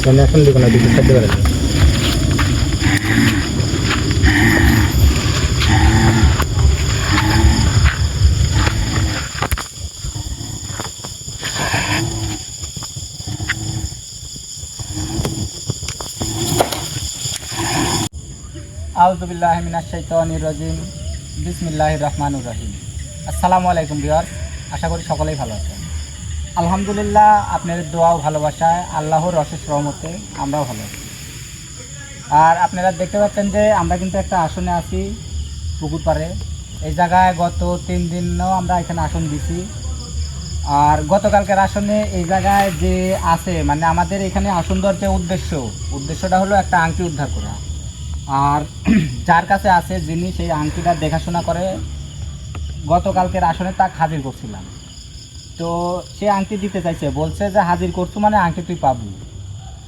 মানে এখন দেখুন না কিছু খাইতে পারে না। আউযু বিল্লাহি মিনাশ শাইতানির রাজিম। বিসমিল্লাহির রহমানির রহিম। আসসালামু আলাইকুম ভিউয়ার্স, আশা করি সকলেই ভালো আছেন। আলহামদুলিল্লাহ, আপনাদের দোয়া ও ভালোবাসায় আল্লাহর অশেষ রহমতে আমরাও ভালো আছি। আর আপনারা দেখতে পাচ্ছেন যে আমরা কিন্তু একটা আসনে আছি পুকুর পাড়ে। এই জায়গায় গত 3 দিনও আমরা এখানে আসন দিছি। আর গতকালকের আসনে এই জায়গায় যে আছে, মানে আমাদের এখানে আসন দেওয়ার যে উদ্দেশ্যটা হলো একটা আংটি উদ্ধার করা। আর যার কাছে আছে যিনি সেই আংটিটা দেখাশোনা করে, গতকালকের আসনে তাকে হাজির করছিলাম। তো সে আংটি দিতে চাইছে, বলছে যে হাজির করছো মানে আংটি তুই পাবি,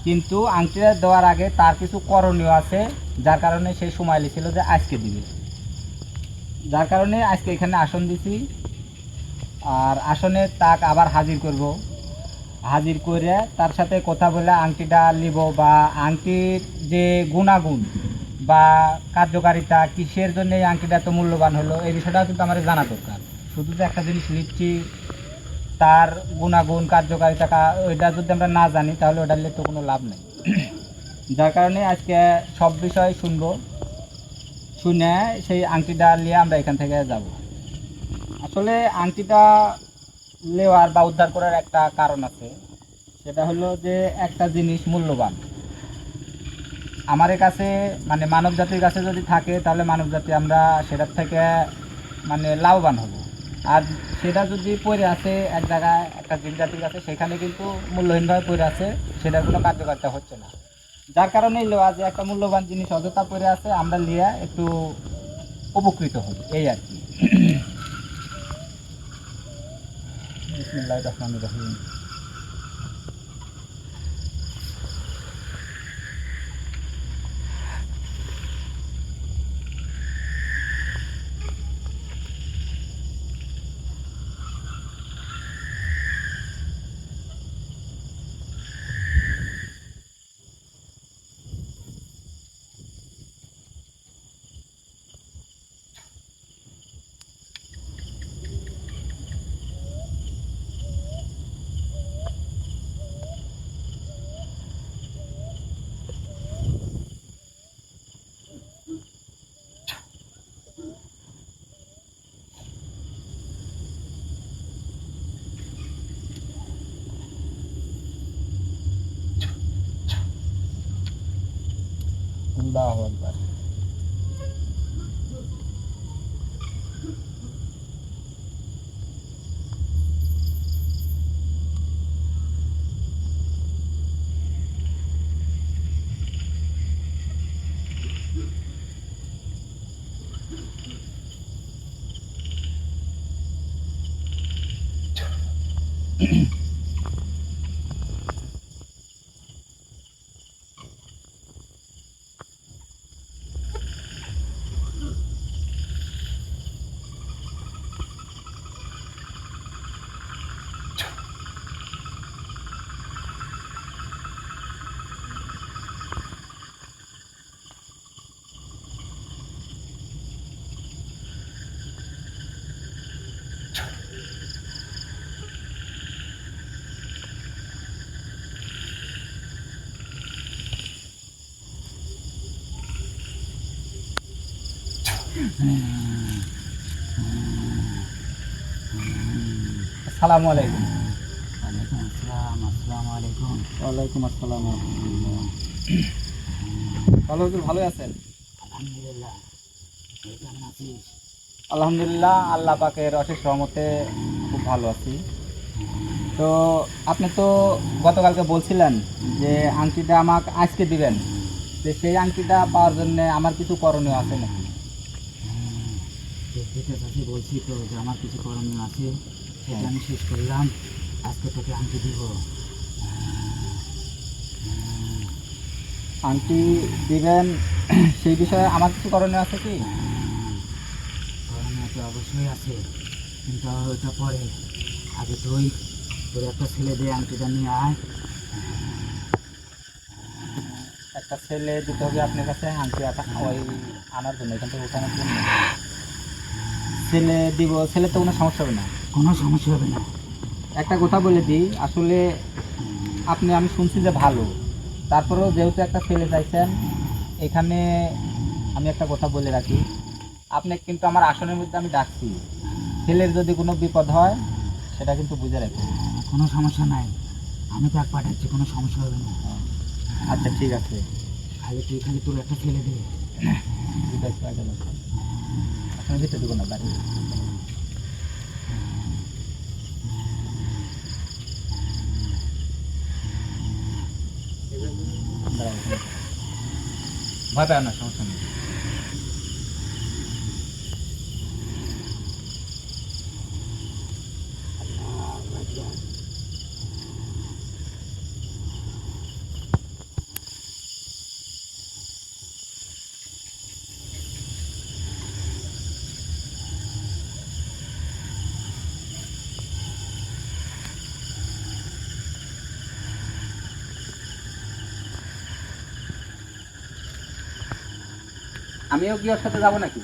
কিন্তু আংটিটা দেওয়ার আগে তার কিছু করণীয় আছে, যার কারণে সে সময় লিখছিল যে আজকে দিবে। যার কারণে আজকে এখানে আসন দিছি। আর আসনে তাকে আবার হাজির করব, হাজির করে তার সাথে কথা বলে আংটিটা নিব, বা আংটির যে গুণাগুণ বা কার্যকারিতা, কিসের জন্য এই আংটিটা এত মূল্যবান হলো, এই বিষয়টাও কিন্তু আমার জানা দরকার। শুধু যে একটা জিনিস নিচ্ছি, তার গুণাগুণ কার্যকারিতা ওইটা যদি আমরা না জানি তাহলে ওটা নিলে তো কোনো লাভ নেই। যার কারণে আজকে সব বিষয় শুনবো, শুনে সেই আংটিটা নিয়ে আমরা এখান থেকে যাব। আসলে আংটিটা নেওয়ার বা উদ্ধার করার একটা কারণ আছে, সেটা হলো যে একটা জিনিস মূল্যবান আমার কাছে, মানে মানব জাতির কাছে যদি থাকে তাহলে মানব জাতি আমরা সেটার থেকে মানে লাভবান হব। আর সেটা যদি পড়ে আছে এক জায়গায় একটা জীব জাতির কাছে, সেখানে কিন্তু মূল্যহীনভাবে পড়ে আছে, সেটার কোনো কার্যকারিতা হচ্ছে না। যার কারণেই লোয়া যে একটা মূল্যবান জিনিস অযথা পড়ে আছে, আমরা নিয়ে একটু উপকৃত হই, এই আর কি। বিসমিল্লাহির রহমানির রহিম। আল্লাহু আকবার। আসসালামু আলাইকুম। ওয়ালাইকুম আসসালাম। আসসালামু আলাইকুম। ওয়ালাইকুম আসসালাম। ভালো হুজুর, ভালোই আছেন? আলহামদুলিল্লাহ। তুই কেমন আছিস? আলহামদুলিল্লাহ, আল্লাহ পাকের অশেষ রহমতে খুব ভালো আছি। তো আপনি তো গতকালকে বলছিলেন যে আংটিটা আমাকে আজকে দিবেন, যে সেই আংটিটা পাওয়ার জন্য আমার কিছু করণীয় আছে নাকি? তোর দিতে চাষি বলছি তো যে আমার কিছু করণীয় আছে, সেটা আমি শেষ করলাম। আজকে তোকে আংটি দিব। আংটি দিবেন, সেই বিষয়ে আমার কিছু করণীয় আছে কি? করণীয় তো অবশ্যই আছে, কিন্তু ওইটা পরে। আগে তুই তোর একটা ছেলে দিয়ে আংটিটা নিয়ে আয়। একটা ছেলে দিতে হবে আপনার কাছে আংটি ওই আনার জন্য, এখান থেকে ওঠানোর জন্য। ছেলে দিব, ছেলে তো কোনো সমস্যা হবে না। কোনো সমস্যা হবে না। একটা কথা বলে দিই, আসলে আপনি, আমি শুনছি যে ভালো, তারপরেও যেহেতু একটা ছেলে চাইছেন, এখানে আমি একটা কথা বলে রাখি, আপনি কিন্তু আমার আসনের মধ্যে আমি ডাকছি, ছেলের যদি কোনো বিপদ হয় সেটা কিন্তু বুঝে রাখি। কোনো সমস্যা নাই, আমি তাক পাঠাচ্ছি, কোনো সমস্যা হবে না। আচ্ছা ঠিক আছে, খালি তোর একটা ছেলে দে। আসলে দিতে দেবো না বাড়ি। ভয় পায় না, সমস্যা নেই। আমিও কি ওর সাথে যাবো নাকি?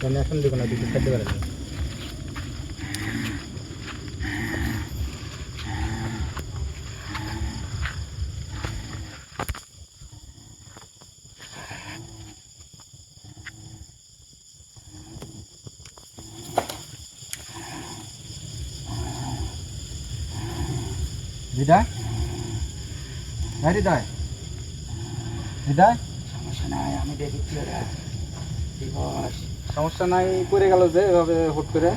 আমি এখন দেবো না, দুটো খেতে পারে না। হৃদয়, হ্যাঁ হৃদয়, হৃদয়, সমস্যা নাই, আমি দেখেছি ওরা দিবস। সমস্যা নাই, পড়ে গেল যে এভাবে হুট করে।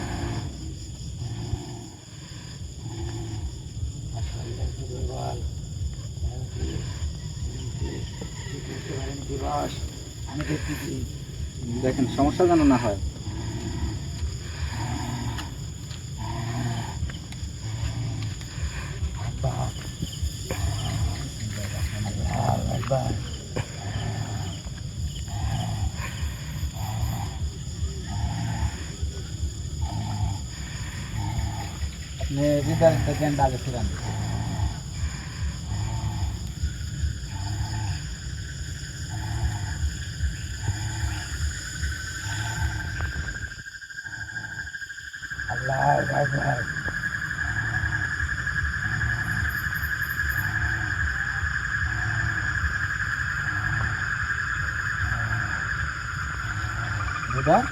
শরীরটা একটু দুর্বল, বুঝতে পারেন দিবস, আমি দেখতেছি। দেখেন সমস্যা যেন না হয়। একবার আপনি হৃদয় জ্ঞানটা আগে ফিরান। আল্লাহ একবার হৃদয়,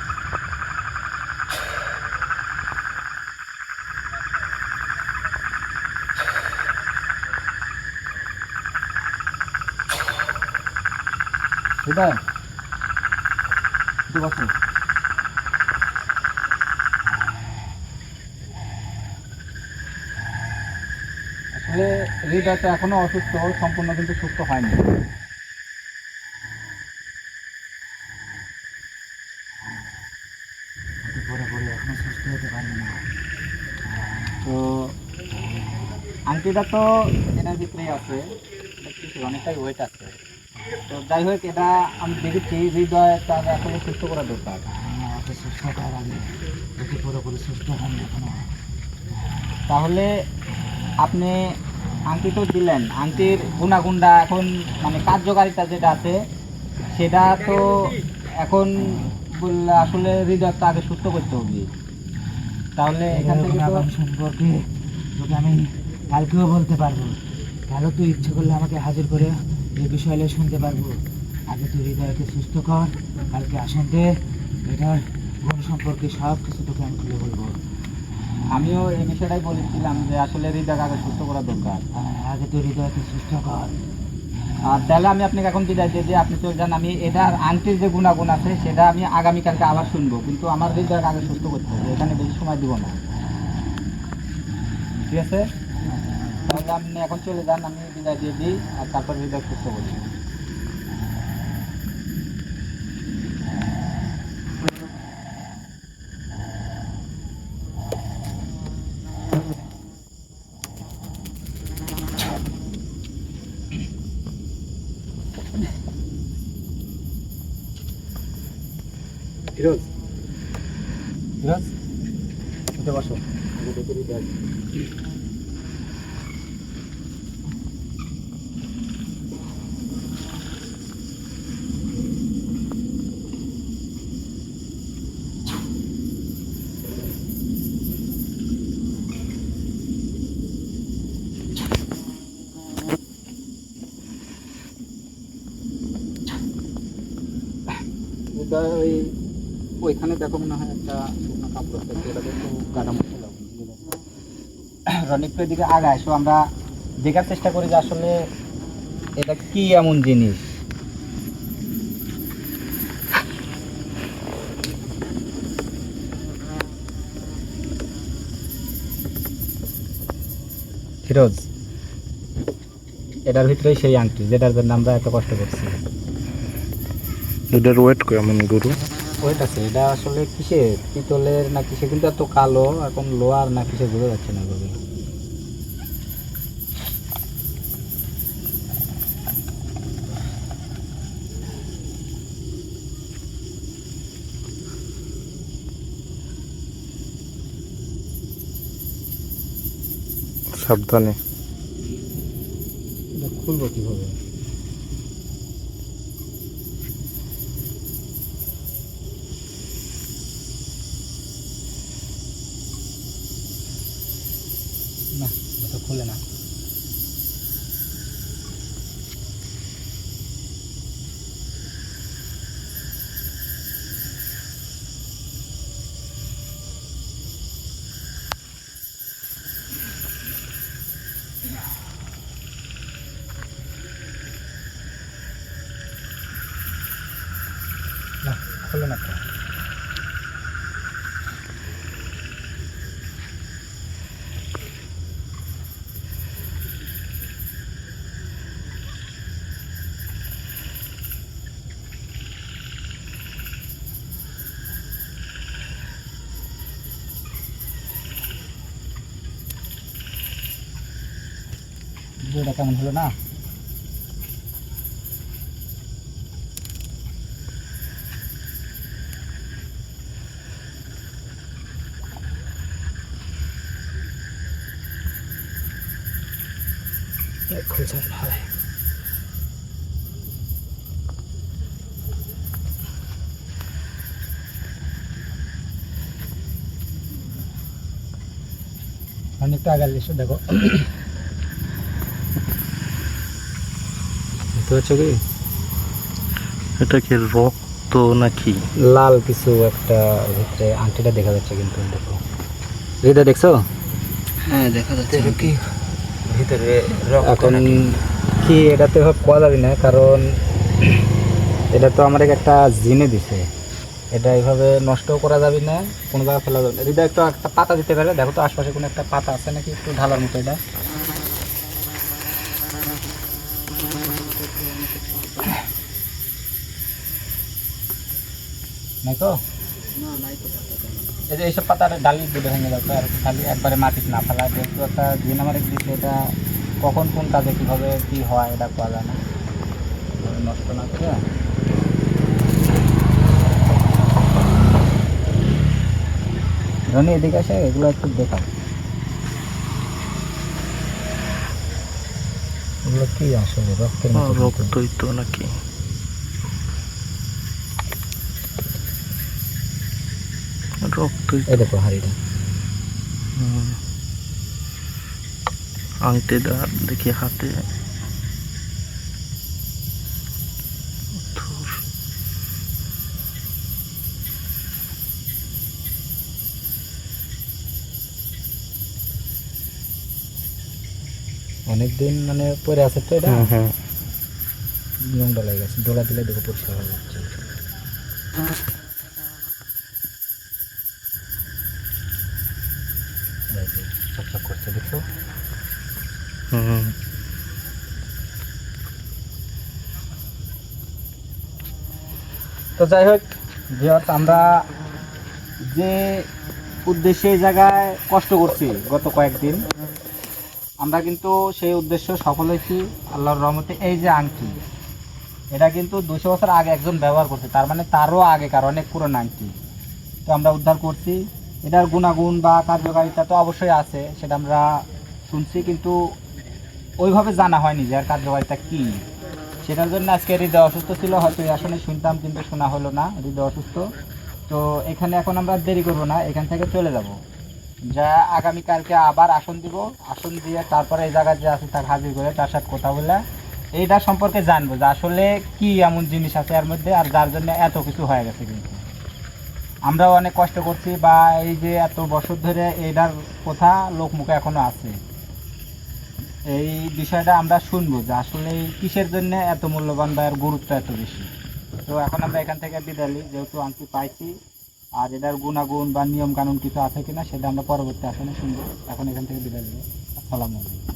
হৃদয়, একটু বসো। আসলে হৃদয় তো এখনো অসুস্থ, সম্পূর্ণ কিন্তু সুস্থ হয়নি। হয়তো পরে পরে এখনো সুস্থ হতে পারবে না। তো আংটিটা তো এনার ভিতরেই আছে, দেখতেছি অনেকটাই ওয়েট আছে। তো যাই হোক, এটা আমি দেখেছি হৃদয় তার আসলে সুস্থ করা দরকার। ওকে সুস্থ করার আগে ওকে পুরোপুরি সুস্থ হয়নি এখনো। তাহলে আপনি আংটি তো দিলেন, আংটির গুণাগুণটা এখন মানে কার্যকারিতা যেটা আছে সেটা তো এখন বললে আসলে হৃদয়টা আগে সুস্থ করতে হবে। তাহলে এখান থেকে তো গুণাগুণ সম্পর্কে তোকে আমি কালকেও বলতে পারবো। কালও তুই ইচ্ছে করলে আমাকে হাজির করে এই বিষয়গুলো শুনতে পারবো। আগে তুই হৃদয়কে সুস্থ কর, কালকে আসনতে এটার গুণ সম্পর্কে সব কিছু তোকে আমি খুলে বলবো। আমিও এই বিষয়টাই বলেছিলাম যে আসলে হৃদয়কে আগে সুস্থ করা দরকার। আগে তুই হৃদয়কে সুস্থ কর। আর তাহলে আমি আপনাকে এখন বিদায় দিয়ে দিই, আপনি চলে যান। আমি এটার আংটির যে গুণাগুণ আছে সেটা আমি আগামীকালকে আবার শুনবো, কিন্তু আমার হৃদয়কে আগে সুস্থ করতে হবে, এখানে বেশি সময় দিব না। ঠিক আছে, তাহলে আপনি এখন চলে যান, আমি বিদায় দিয়ে দিই আর তারপর হৃদয় সুস্থ করি। ফিরোজ, ফিরোজ, উঠে বসো। হৃদয় ওইখানে দেখো মনে হয় একটা শুকনো কাপড় আছে, ওটা একটু গাটা মুছে দাও। রনিক এদিকে আগে আসো, আমরা দেখার চেষ্টা করি যে আসলে এটা কি এমন জিনিস। ফিরোজ, এটার ভিতরেই সেই আংটি যেটার জন্য আমরা এত কষ্ট করছি। এটার ওয়েট কেমন গরু? ওয়েট আছে, এটা আসলে কিসের, পিতলের না কিসে, কিন্তু এত কালো, এখন লোহার না কিসে বোঝা যাচ্ছে না গরু। সাবধানে। এটা খুলবো কিভাবে? না, এটা খুলে না। না, খুলে না তো। ভিডিওটা কেমন হলো না? খুলছে ভালো। অনেকটা আগে এসে দেখো, দেখতে পাচ্ছ কি এটা কি রক্ত নাকি? লাল কিছু একটা ভিতরে আংটিটা দেখা যাচ্ছে, কিন্তু দেখো হৃদয় দেখছো? হ্যাঁ দেখা যাচ্ছে কি ভিতরে এখন কি এটাতে ভাব পাওয়া যাবে না, কারণ এটা তো আমার একটা জিনে দিছে, এটা এইভাবে নষ্টও করা যাবে না, কোনো জায়গায় ফেলা যাবে না। হৃদয় একটু একটা পাতা দিতে পারে, দেখো তো আশপাশে কোনো একটা পাতা আছে নাকি একটু ঢালার মতো। এটা নাই তো এই যে এইসব পাতার ডালি দুটো ভেঙে যাচ্ছে আর খালি একবারে মাটিতে না ফেলা, যেহেতু একটা 2 নাম্বারের দিচ্ছে, এটা কখন কোন কাজে কীভাবে কী হয় এটা পাওয়া যায় না, নষ্ট না করে। রনি এদিকে আসে, এগুলো একটু দেখাও, এগুলো কি আসলে রক্তের মতো কিন্তু। রক্তই তো নাকি? রক্তই। এই দেখো হাড়িটা, আংটিটা দেখি হাতে। অনেকদিন মানে পরে আছে তো এটা, হ্যাঁ নোংরা লেগে গেছে, ডোলা দিলে দেখো পরিষ্কার হয়ে যাচ্ছে। চকচক করছে দেখো। হুম। তো যাই হোক ভিউয়ার্স, আমরা যে উদ্দেশ্যে এই জায়গায় কষ্ট করছি গত কয়েকদিন, আমরা কিন্তু সেই উদ্দেশ্য সফল হয়েছি আল্লাহর রহমতে। এই যে আংটি, এটা কিন্তু 200 বছর আগে একজন ব্যবহার করছে, তার মানে তারও আগেকার অনেক পুরনো আংটি। তো আমরা উদ্ধার করছি, এটার গুণাগুণ বা কার্যকারিতা তো অবশ্যই আছে, সেটা আমরা শুনছি, কিন্তু ওইভাবে জানা হয়নি যে আর কার্যকারিতা কী। সেটার জন্য আজকে হৃদয় অসুস্থ ছিল, হয়তো এই আসনে শুনতাম কিন্তু শোনা হলো না, হৃদয় অসুস্থ। তো এখানে এখন আমরা দেরি করবো না, এখান থেকে চলে যাব, যা আগামীকালকে আবার আসন দিব, আসন দিয়ে তারপরে এই জায়গায় যে আছে তাকে হাজির করে তার সাথে কথা বলে এইটা সম্পর্কে জানবো যে আসলে কি এমন জিনিস আছে এর মধ্যে, আর যার জন্য এত কিছু হয়ে গেছে। কিন্তু আমরাও অনেক কষ্ট করছি, বা এই যে এত বছর ধরে এইটার কথা লোকমুখে এখনো আছে, এই বিষয়টা আমরা শুনবো যে আসলে কিসের জন্য এত মূল্যবান বা এর গুরুত্ব এত বেশি। তো এখন আমরা এখান থেকে বিদায় নিই, যেহেতু আংটি পাইছি, আর এটার গুণাগুণ বা নিয়ম কানুন কিছু আছে কিনা সেটা আমরা পরবর্তী আসনে শুনবো। এখন এখান থেকে বিদায় নিই। আসসালামু আলাইকুম।